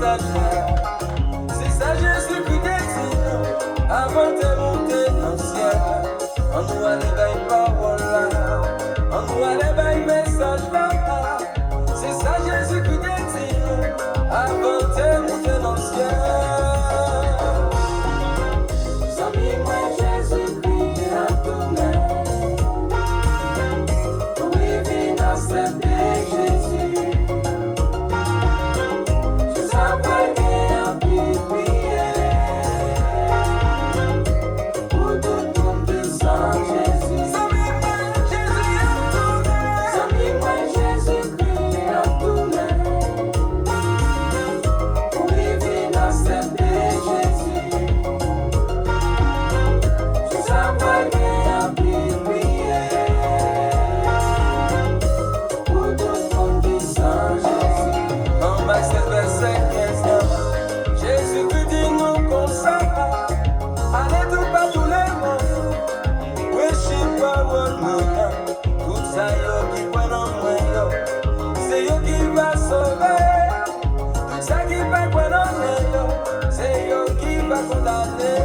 message là. C'est ça Jésus qui dit avant de monter dans le ciel. On nous a les paroles là, on nous a les messages là. C'est ça Jésus qui dit avant de monter dans le ciel. Amis, moi Jésus-Christ a tourné. Oui, viens accepter Jésus. Je savais bien prier pour tout le monde qui sent Jésus. Amis, moi Jésus a tourné. Amis, moi Jésus-Christ a tourné. Oui, viens accepter Jésus. Jésus qui dit nous comme ça, allez tout par tous les mondes. Oui, je suis pas moi, tout ça yo qui prennent en moi, c'est yo qui va sauver. Tout ça qui va prendre en moi, c'est yo qui va condamner.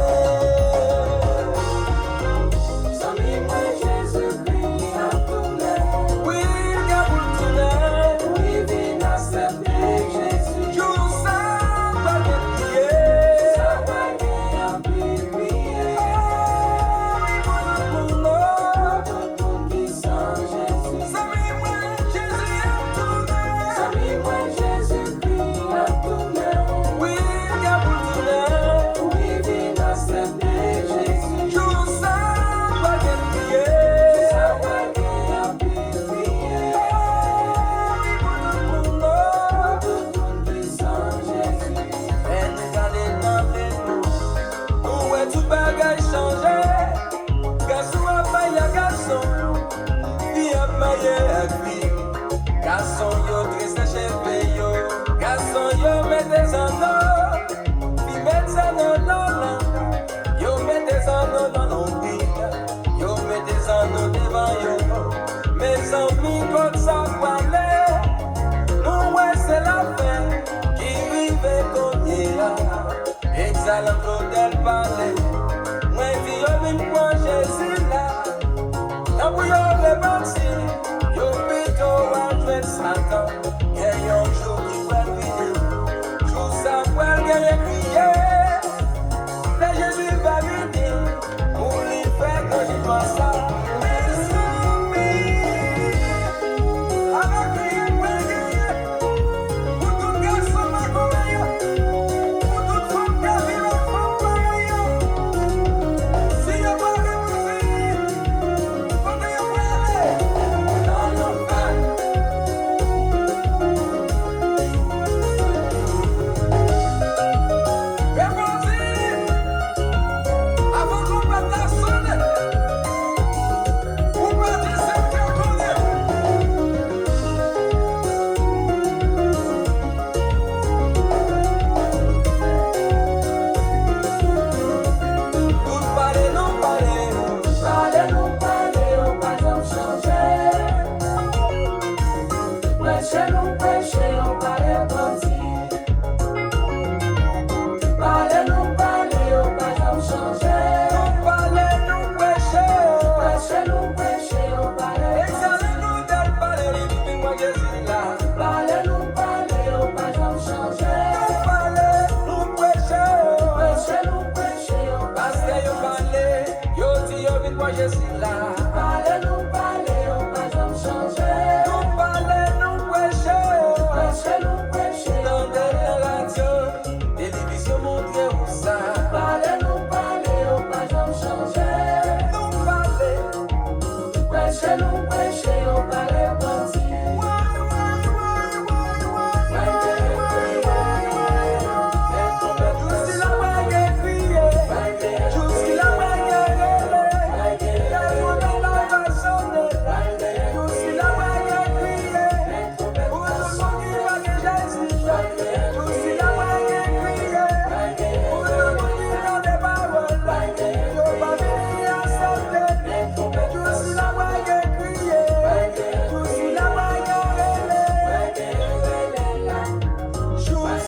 Garçon yo triste cheve yo, garçon yo met des anneaux, puis met des anneaux dans yo met des anneaux dans l'ombril, yo met des anneaux devant yo. Mes amis comme ça parler, nous ouais c'est la fin qui vive cogner, exhalant l'hôtel parler, moi dis yo vin prend Jésus là, tant pour yo le bâti. Satan.